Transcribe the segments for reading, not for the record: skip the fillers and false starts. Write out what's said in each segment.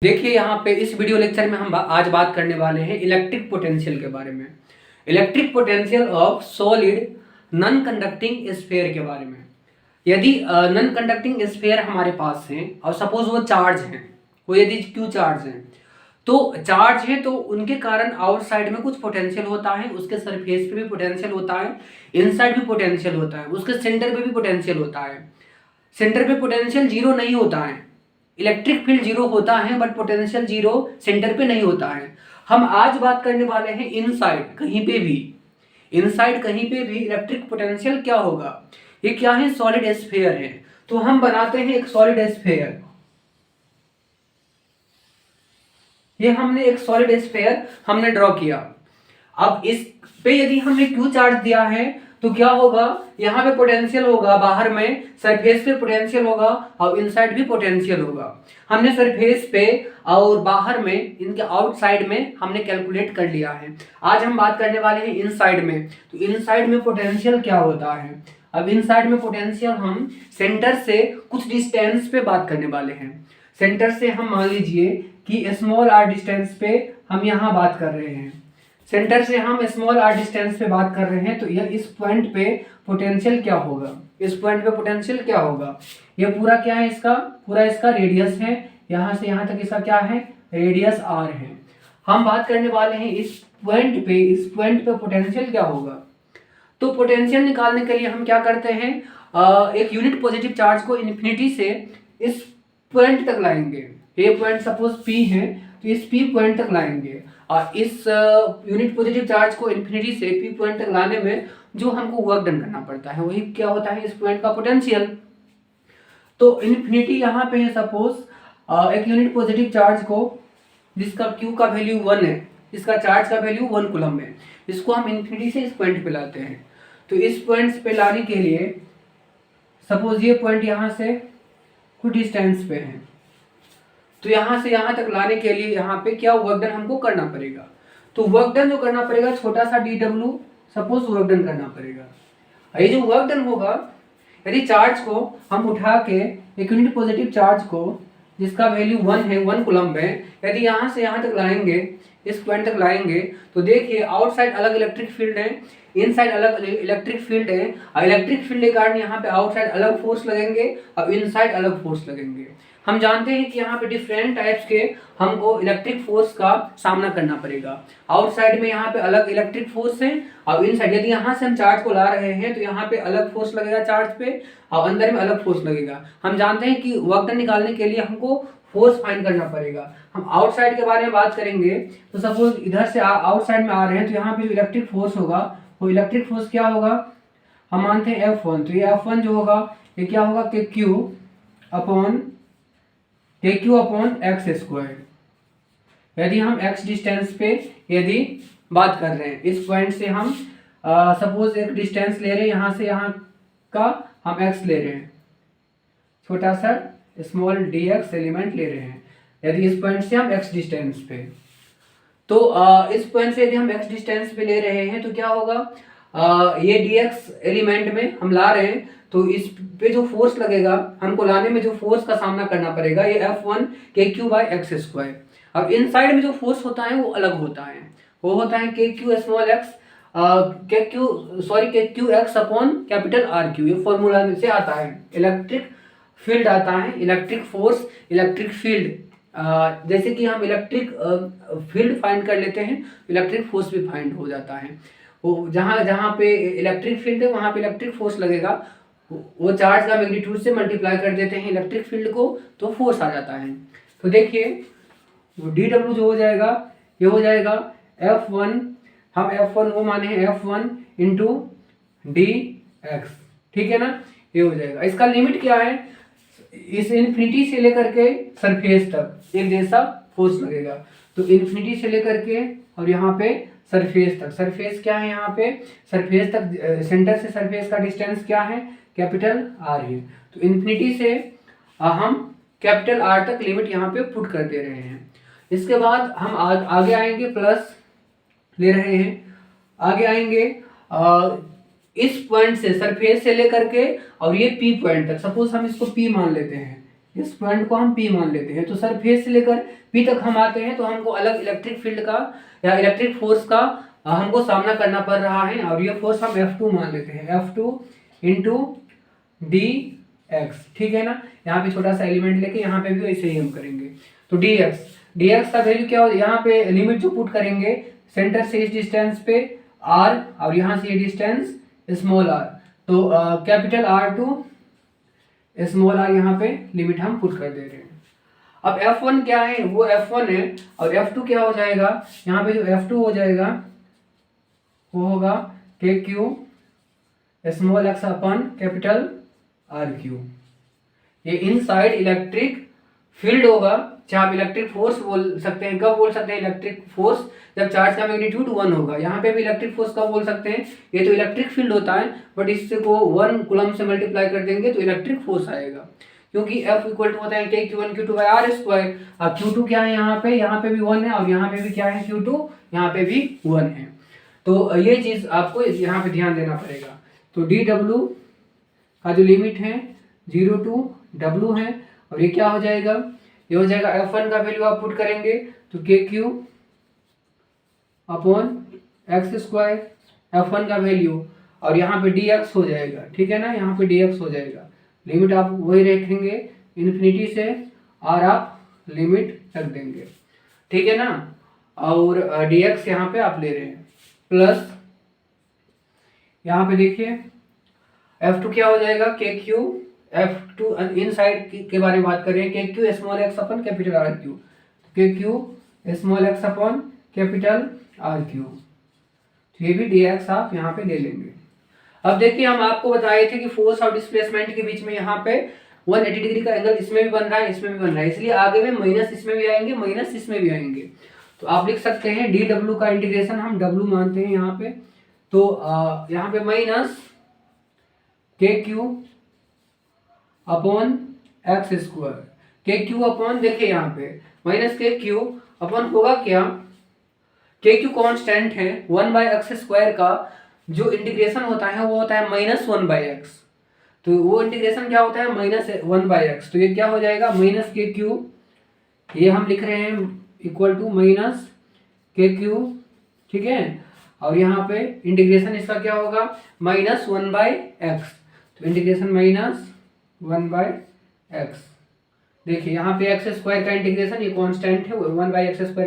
देखिए यहाँ पे इस वीडियो लेक्चर में हम आज बात करने वाले हैं इलेक्ट्रिक पोटेंशियल के बारे में। Electric potential of solid non conducting sphere के बारे में। यदि नॉन कंडक्टिंग स्फीयर हमारे पास है और सपोज वो चार्ज हैं, वो यदि क्यू चार्ज हैं, तो चार्ज है तो उनके कारण आउटसाइड में कुछ पोटेंशियल होता है, उसके सरफेस पे भी पोटेंशियल होता है, इनसाइड भी पोटेंशियल होता है, उसके सेंटर पे भी पोटेंशियल होता है। सेंटर पे पोटेंशियल जीरो नहीं होता है, इलेक्ट्रिक फील्ड जीरो होता है बट पोटेंशियल जीरो सेंटर पे नहीं होता है। हम आज बात करने वाले हैं इनसाइड कहीं पे भी, इनसाइड कहीं पे भी इलेक्ट्रिक पोटेंशियल क्या होगा। ये क्या है, सॉलिड स्फीयर है। तो हम बनाते हैं एक सॉलिड स्फीयर। ये हमने एक सॉलिड स्फीयर हमने ड्रॉ किया। अब इस पे यदि हमने क्यू चार्ज दिया है तो क्या होगा, यहाँ पे पोटेंशियल होगा, बाहर में सरफेस पे पोटेंशियल होगा और इनसाइड भी पोटेंशियल होगा। हमने सरफेस पे और बाहर में, इनके आउटसाइड में हमने कैलकुलेट कर लिया है। आज हम बात करने वाले हैं इनसाइड में। तो इनसाइड में पोटेंशियल क्या होता है। अब इनसाइड में पोटेंशियल हम सेंटर से कुछ डिस्टेंस पे बात करने वाले हैं। सेंटर से हम मान लीजिए कि स्मॉल आर डिस्टेंस पे हम यहाँ बात कर रहे हैं। सेंटर से हम स्मॉल आर डिस्टेंस पे बात कर रहे हैं तो यह इस पॉइंट पे पोटेंशियल क्या होगा, इस पॉइंट पे पोटेंशियल क्या होगा। यह पूरा क्या है, इसका पूरा इसका रेडियस है, यहाँ से यहाँ तक इसका क्या है, रेडियस आर है। हम बात करने वाले हैं इस पॉइंट पे, इस पॉइंट पे पोटेंशियल क्या होगा। तो पोटेंशियल निकालने के लिए हम क्या करते हैं, एक यूनिट पॉजिटिव चार्ज को इन्फिनिटी से इस पॉइंट तक लाएंगे। ये पॉइंट सपोज P है तो इस P पॉइंट तक लाएंगे और इस यूनिट पॉजिटिव चार्ज को इन्फिनिटी से P पॉइंट तक लाने में जो हमको वर्क डन करना पड़ता है वही क्या होता है, इस पॉइंट का पोटेंशियल। तो इन्फिनिटी यहाँ पे है, सपोज एक यूनिट पॉजिटिव चार्ज को जिसका Q का वैल्यू 1 है, इसका चार्ज का वैल्यू 1 कूलम है, इसको हम इन्फिनिटी से इस पॉइंट पे लाते हैं। तो इस पॉइंट पे लाने के लिए सपोज ये पॉइंट यहाँ से कुछ डिस्टेंस पे है, तो यहाँ से यहाँ तक लाने के लिए यहाँ पे क्या वर्क डन हमको करना पड़ेगा। तो वर्क डन जो करना पड़ेगा छोटा सा dw सपोज वर्क डन करना पड़ेगा। ये जो वर्क डन होगा, यदि चार्ज को हम उठा के एक यूनिट पॉजिटिव चार्ज को जिसका वैल्यू 1 है, 1 कूलम है, यदि यहाँ से यहाँ तक लाएंगे, इस पॉइंट तक लाएंगे, तो देखिए आउटसाइड अलग इलेक्ट्रिक फील्ड है, इनसाइड अलग इलेक्ट्रिक फील्ड है और इलेक्ट्रिक फील्ड के कारण यहाँ पे आउटसाइड अलग फोर्स लगेंगे और इनसाइड अलग फोर्स लगेंगे। हम जानते हैं कि यहाँ पे डिफरेंट टाइप्स के हमको इलेक्ट्रिक फोर्स का सामना करना पड़ेगा। आउटसाइड में यहाँ पे अलग इलेक्ट्रिक फोर्स है और इनसाइड यदि यहाँ से हम चार्ज को ला रहे हैं तो यहाँ पे अलग फोर्स लगेगा चार्ज पे और अंदर में अलग फोर्स लगेगा। हम जानते हैं कि वर्क डन निकालने के लिए हमको फोर्स फाइंड करना पड़ेगा। हम आउटसाइड के बारे में बात करेंगे तो सपोज इधर से आउटसाइड में आ रहे हैं तो यहाँ पे जो इलेक्ट्रिक फोर्स होगा वो इलेक्ट्रिक फोर्स क्या होगा, हम मानते हैं F1। तो ये F1 जो होगा ये क्या होगा, KQ अपॉन एक्स स्क्वायर। यदि हम x डिस्टेंस पे यदि बात कर रहे हैं, इस पॉइंट से हम सपोज एक डिस्टेंस ले रहे हैं, यहाँ से यहाँ का हम x ले रहे हैं, छोटा सा स्मॉल dx एलिमेंट ले रहे हैं। यदि इस पॉइंट से हम x डिस्टेंस पे, तो इस पॉइंट से यदि हम x डिस्टेंस पे ले रहे हैं तो क्या होगा, ये dx एलिमेंट में हम ला रहे हैं तो इस पे जो फोर्स लगेगा, हमको लाने में जो फोर्स का सामना करना पड़ेगा, ये F1 KQ by x square. अब इनसाइड में जो फोर्स होता है वो अलग होता है, वो होता है KQ small x KQ x upon capital RQ। ये फॉर्मूला से आता है, इलेक्ट्रिक फील्ड आता है, इलेक्ट्रिक फोर्स, इलेक्ट्रिक फील्ड। जैसे कि हम इलेक्ट्रिक फील्ड फाइंड कर लेते हैं, इलेक्ट्रिक फोर्स भी फाइंड हो जाता है। वो जहाँ जहाँ पे इलेक्ट्रिक फील्ड है वहाँ पे इलेक्ट्रिक फोर्स लगेगा, वो चार्ज का मैग्नीट्यूड से मल्टीप्लाई कर देते हैं इलेक्ट्रिक फील्ड को तो फोर्स आ जाता है। तो देखिए dw जो हो जाएगा ये हो जाएगा F1, हम F1 वो माने हैं F1 इंटू dx, ठीक है ना, ये हो जाएगा। इसका लिमिट क्या है, इस इन्फिनिटी से लेकर के सरफेस तक एक जैसा फोर्स लगेगा। तो इन्फिनिटी से लेकर के और यहाँ पे सरफेस तक, सरफेस क्या है यहाँ पे, सरफेस तक सेंटर से सरफेस का डिस्टेंस क्या है, कैपिटल R है। तो इन्फिनिटी से हम कैपिटल R तक लिमिट यहाँ पे पुट कर दे रहे हैं। इसके बाद हम आगे आएंगे, प्लस ले रहे हैं, आगे आएंगे इस पॉइंट से सरफेस से लेकर के और ये P पॉइंट तक, सपोज हम इसको P मान लेते हैं, इस पॉइंट को हम P मान लेते हैं। तो सरफेस से लेकर P तक हम आते हैं तो हमको अलग इलेक्ट्रिक फील्ड का या इलेक्ट्रिक फोर्स का हमको सामना करना पड़ रहा है, और ये फोर्स हम F2 मान लेते हैं, F2 इंटू dx, ठीक है ना। यहाँ पे छोटा सा एलिमेंट लेके यहाँ पे भी वैसे ही हम करेंगे। तो dx का वैल्यू क्या हो, यहाँ पे लिमिट जो पुट करेंगे सेंटर से इस डिस्टेंस पे r, और यहाँ से ये डिस्टेंस स्मॉल r, तो capital R to small r यहाँ पे लिमिट हम पुट कर दे रहे हैं। अब F1 क्या है, वो F1 है, और F2 क्या हो जाएगा, यहाँ पे जो F2 हो जाएगा वो होगा KQ small x upon capital RQ। ये इनसाइड इलेक्ट्रिक फील्ड होगा, चाहे आप इलेक्ट्रिक फोर्स बोल सकते हैं। कब बोल सकते हैं इलेक्ट्रिक फोर्स, जब चार्ज का मैग्नीट्यूड 1 होगा। यहाँ पे भी इलेक्ट्रिक फोर्स कब बोल सकते हैं, ये तो इलेक्ट्रिक फील्ड होता है, बट इससे को 1 कूलम से मल्टीप्लाई कर देंगे तो इलेक्ट्रिक फोर्स आएगा, क्योंकि F इक्वल टू होता है KQ1Q2/R²। अब Q2 क्या है, यहाँ पे भी 1 है, और यहाँ पे भी क्या है Q2, यहाँ पे भी 1 है। तो ये चीज आपको यहाँ पे ध्यान देना पड़ेगा। तो dW का जो लिमिट है 0 टू W है, और ये क्या हो जाएगा, ये हो जाएगा F1 का वैल्यू आप पुट करेंगे तो KQ अपॉन x², F1 का वैल्यू, और यहाँ पे dx हो जाएगा, ठीक है ना, यहाँ पे dx हो जाएगा। लिमिट आप वही रखेंगे इन्फिनिटी से, और आप लिमिट रख देंगे, ठीक है ना। और dx यहाँ पे आप ले रहे हैं प्लस, यहाँ पे देखिए F2 क्या हो जाएगा, KQ F2 इन साइड के बारे में बात कर रहे हैं, KQ small x upon capital RQ, KQ small x upon capital RQ। तो ये भी dx आप यहाँ पे ले लेंगे। अब देखिए हम आपको बताए थे कि फोर्स और डिस्प्लेसमेंट के बीच में यहाँ पे 180 डिग्री का एंगल इसमें भी बन रहा है, इसमें भी बन रहा है, इसलिए आगे में माइनस इसमें भी आएंगे, माइनस इसमें भी आएंगे। तो आप लिख सकते हैं dW का इंटीग्रेशन हम W मानते हैं यहाँ पे, तो यहाँ पे minus KQ upon x², KQ upon, देखिए यहाँ पे माइनस KQ अपॉन होगा क्या, KQ कांस्टेंट है, 1/x² का जो इंटीग्रेशन होता है वो होता है -1/x, तो वो इंटीग्रेशन क्या होता है -1/x, तो ये क्या हो जाएगा -KQ, ये हम लिख रहे हैं इक्वल टू -KQ, ठीक है। और यहाँ पे इंटीग्रेशन इसका क्या होगा -1/x, तो इंटीग्रेशन -1/x। देखिए यहाँ पे x² का इंटीग्रेशन ये कांस्टेंट है, 1/x² का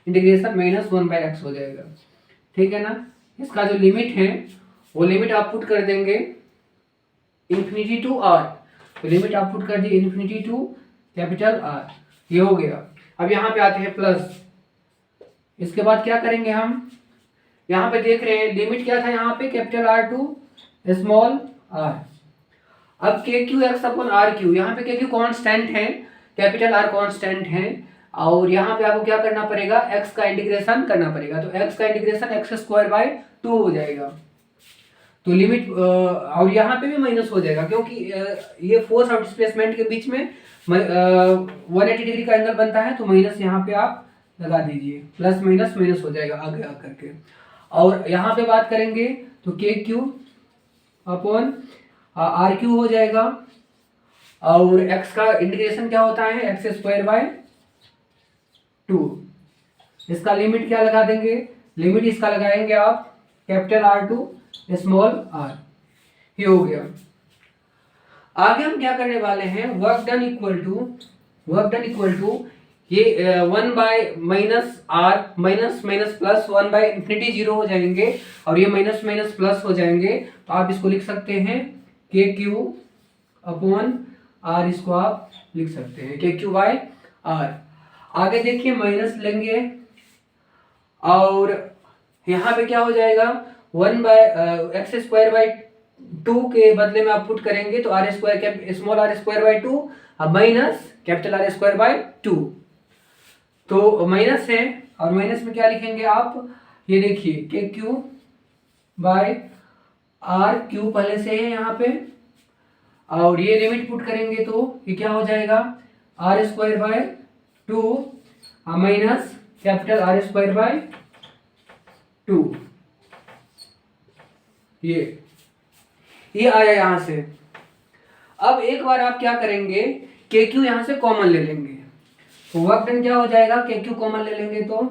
इंटीग्रेशन -1/x हो जाएगा, ठीक है ना। इसका जो लिमिट है वो लिमिट आप पुट कर देंगे इन्फिनिटी टू r, तो लिमिट आप पुट कर दिए इन्फिनिटी टू कैपिटल R, ये हो गया। अब यहाँ पे आते हैं प्लस, इसके बाद क्या करेंगे हम, यहाँ पे देख रहे हैं लिमिट क्या था यहाँ पे capital R to small r। अब KQ अपॉन RQ, यहाँ पे KQ कांस्टेंट है, कैपिटल R कांस्टेंट है, और यहाँ पे आपको क्या करना पड़ेगा, x का इंटीग्रेशन करना पड़ेगा, तो x का इंटीग्रेशन x²/2 हो जाएगा। तो लिमिट और यहाँ पे भी माइनस हो जाएगा, क्योंकि ये फोर्स और डिस्प्लेसमेंट के बीच में 180 डिग्री का एंगल बनता है, तो माइनस यहाँ पे आप लगा दीजिए, प्लस माइनस माइनस हो जाएगा आगे आकर के। और यहाँ पे बात करेंगे तो KQ अपॉन RQ हो जाएगा, और x का इंटीग्रेशन क्या होता है x²/2, इसका लिमिट क्या लगा देंगे, लिमिट इसका लगाएंगे आप capital R to small r, ये हो गया। आगे हम क्या करने वाले हैं, वर्क डन इक्वल टू ये 1/-r माइनस माइनस प्लस 1/∞ 0 हो जाएंगे, और ये माइनस माइनस प्लस हो जाएंगे, तो आप इसको लिख सकते हैं KQ अपॉन R, इसको आप लिख सकते हैं KQ/R। आगे देखिए माइनस लेंगे, और यहाँ पे क्या हो जाएगा 1/x²/2 के बदले में आप पुट करेंगे तो R² small r²/2 minus capital R²/2, तो माइनस है, और माइनस में क्या लिखेंगे आप, ये देखिए KQ/RQ पहले से है यहाँ पे, और ये लिमिट पुट करेंगे तो ये क्या हो जाएगा R²/2 माइनस कैपिटल R²/2, ये आया यहाँ से। अब एक बार आप क्या करेंगे, के क्यू यहाँ से कॉमन ले लेंगे तो वर्क डन क्या हो जाएगा, के क्यू कॉमन ले लेंगे तो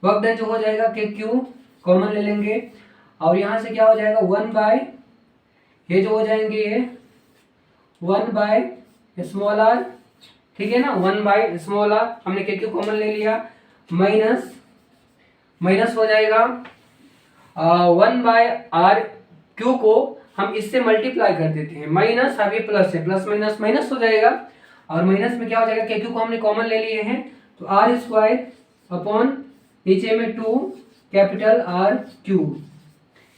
वर्क डन जो हो जाएगा के क्यू कॉमन ले लेंगे और यहाँ से क्या हो जाएगा 1 बाय ये जो हो जाएंगे ये 1 बाय स्मॉल आर, ठीक है ना, 1 बाय स्मॉल आर हमने के क्यू कॉमन ले लिया माइनस हो जाएगा 1 बाय आर क्यू को हम इससे मल्टीप्लाई कर देते हैं, माइनस अभी प्लस है, प्लस माइनस माइनस हो जाएगा और माइनस में क्या हो जाएगा के क्यू को हमने कॉमन ले लिए हैं तो आर स्क्वायर अपॉन नीचे में 2 कैपिटल आर क्यूब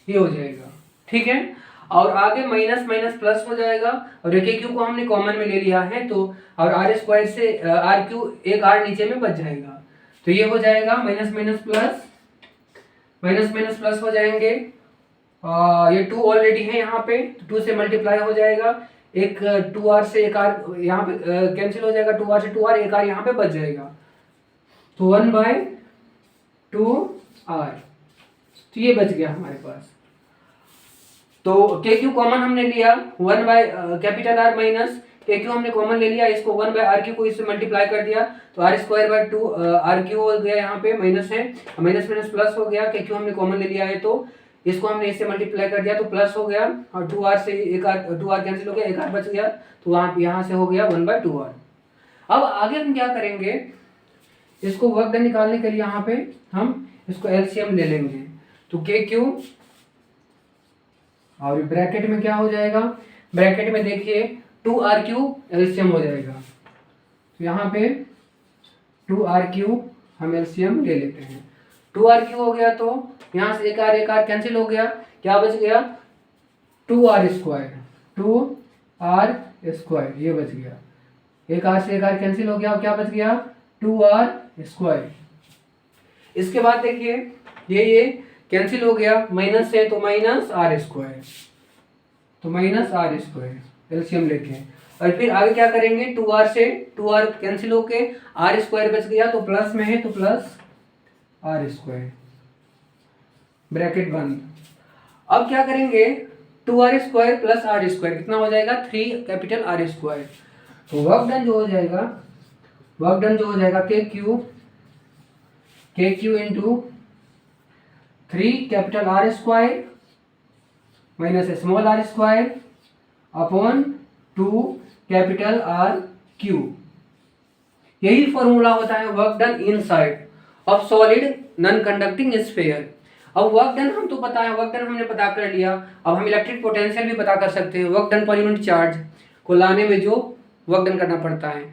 ये हो जाएगा, ठीक है। और आगे माइनस माइनस प्लस हो जाएगा और के क्यू को हमने कॉमन में ले लिया है तो और आर स्क्वायर से आर क्यू एक आर नीचे में बच जाएगा तो ये हो जाएगा माइनस माइनस प्लस हो जाएंगे। ये 2 ऑलरेडी है यहाँ पे तो 2 से मल्टीप्लाई हो जाएगा, एक 2r से एक r यहाँ पे कैंसिल हो जाएगा, 2r से 2r एक r यहाँ पे बच जाएगा तो 1 बाय 2r तो ये बच गया हमारे पास। तो के क्यू कॉमन हमने लिया 1 बाय कैपिटल आर माइनस के क्यू हमने कॉमन ले लिया, इसको 1 बाय आर क्यू को इससे मल्टीप्लाई कर दिया तो R square by 2 R Q हो गया, यहाँ पे माइनस है माइनस माइनस प्लस हो गया, के क्यू हमने कॉमन ले लिया है तो इसको हमने इससे मल्टीप्लाई कर दिया तो प्लस हो गया और 2r से एक आर 2r कैंसिल हो गया, एक आर बच गया तो वहाँ यहाँ से हो गया 1 बाय 2r। अब आगे हम क्या करेंगे, इसको वर्क डन निकालने के लिए यहाँ पे हम इसको एलसीएम ले लेंगे तो के क्यू और ब्रैकेट में क्या हो जाएगा, ब्रैकेट में देखिए 2r³ एलसीएम हो जाएगा तो यहाँ पे 2r³ हम एलसीएम ले लेते हैं, 2r³ हो गया तो यहाँ से एक आर कैंसिल हो गया, क्या बच गया 2r स्क्वायर ये बच गया, एक आर से एक आर कैंसिल हो गया और क्या बच गया 2r स्क्वायर। इसके बाद देखिए ये कैंसिल हो गया, माइनस है तो माइनस आर स्क्वायर तो माइनस आर स्क्वायर एलसीएम लेके और फिर आगे क्या करेंगे 2r से 2r कैंसिल होके आर स्क्वायर बच गया तो प्लस में है तो प्लस आर स्क्वायर ब्रैकेट बंद। अब क्या करेंगे 2r square plus are square कितना हो जाएगा 3 कैपिटल आर स्क्वायर तो वर्क डन जो हो जाएगा K Q into 3 capital R square minus small R square upon 2 capital R cube, यही फॉर्मूला होता है work done inside of solid non conducting sphere. अब वर्क डन हम तो पता है, वर्क डन हमने पता कर लिया, अब हम इलेक्ट्रिक पोटेंशियल भी पता कर सकते हैं, work done per unit charge को लाने में जो वर्क डन करना पड़ता है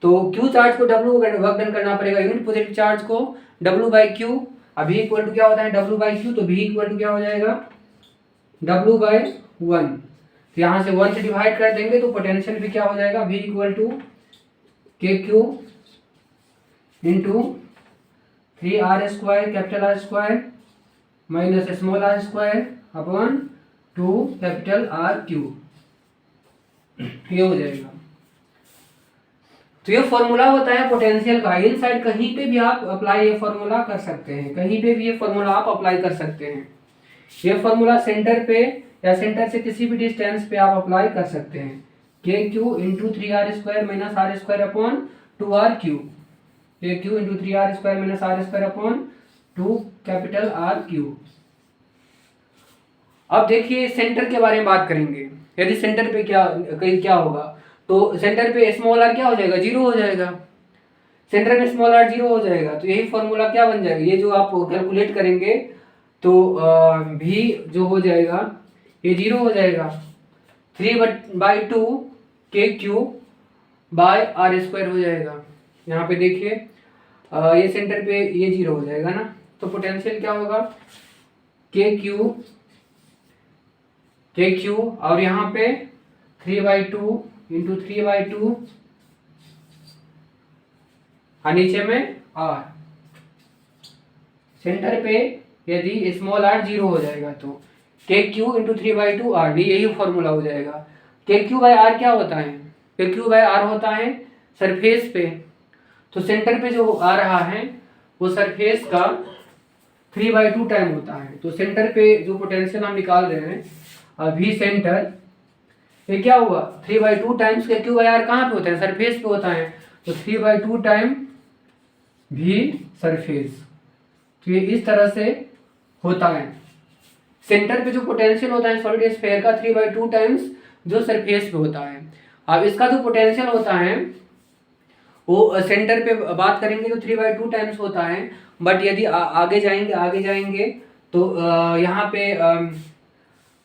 तो क्यू चार्ज को डब्ल्यू वर्क डन करना पड़ेगा, यूनिट पॉजिटिव चार्ज को डब्ल्यू बाई क्यू, अभी इक्वल टू क्या होता है डब्ल्यू बाई क्यू तो भी इक्वल टू क्या हो जाएगा डब्ल्यू बाई 1 तो यहाँ से 1 से डिवाइड कर देंगे तो पोटेंशियल भी क्या हो जाएगा v equal to K Q into 3r square capital R square minus small R square upon 2 capital R cube ये हो जाएगा। तो ये फॉर्मूला होता है पोटेंशियल का, इनसाइड कहीं पे भी आप अप्लाई ये फॉर्मूला कर सकते हैं, कहीं पे भी ये फॉर्मूला आप अप्लाई कर सकते हैं। ये फॉर्मूला सेंटर पे या सेंटर से किसी भी डिस्टेंस पे आप अप्लाई कर सकते हैं, K Q into 3r square minus R square upon 2r cube, K Q into 3r square minus R square upon 2 capital R cube. अब देखिए सेंटर के बारे में बात करेंगे, यदि सेंटर पे क्या होगा तो सेंटर पे स्मॉल आर क्या हो जाएगा 0 हो जाएगा, सेंटर में स्मॉल आर 0 हो जाएगा तो यही फॉर्मूला क्या बन जाएगा, ये जो आप कैलकुलेट करेंगे तो भी जो हो जाएगा ये 0 हो जाएगा 3/2 के क्यू बाय आर स्क्वायर हो जाएगा। यहाँ पे देखिए ये सेंटर पे ये 0 हो जाएगा ना तो पोटेंशियल क्या होगा के क्यू और यहाँ पे 3/2 इंटू 3/2 और नीचे में r, सेंटर पे यदि स्मॉल r 0 हो जाएगा तो के क्यू इंटू 3/2 r डी, यही फॉर्मूला हो जाएगा। के क्यू बाई आर क्या होता है, के क्यू बाई आर होता है सरफेस पे, तो सेंटर पे जो आ रहा है वो सरफेस का 3/2 टाइम होता है, तो सेंटर पे जो पोटेंशियल हम निकाल रहे हैं अभी सेंटर ये क्या हुआ 3/2 टाइम्स के क्यू बाई आर कहाँ पे होता है, सरफेस पे होता है, तो 3/2 टाइम भी सरफेस। तो ये इस तरह से होता है। सेंटर पे जो पोटेंशियल होता है सॉलिड स्फीयर का 3/2 टाइम्स जो सरफेस पे होता है। अब इसका जो पोटेंशियल होता है वो सेंटर पे बात करेंगे तो 3/2 टाइम्स होता है, बट यदि आगे जाएंगे तो यहाँ पे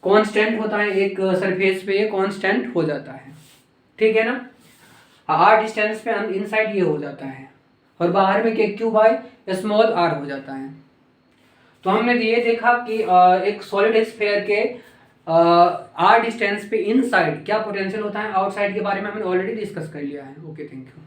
कांस्टेंट होता है, एक सरफेस पे ये कांस्टेंट हो जाता है, ठीक है ना। आर डिस्टेंस पे इनसाइड ये हो जाता है और बाहर में के क्यू बाय स्मॉल आर हो जाता है। तो हमने ये देखा कि एक सॉलिड स्फीयर के आर डिस्टेंस पे इनसाइड क्या पोटेंशियल होता है, आउटसाइड के बारे में हमने ऑलरेडी डिस्कस कर लिया है। Okay, thank you.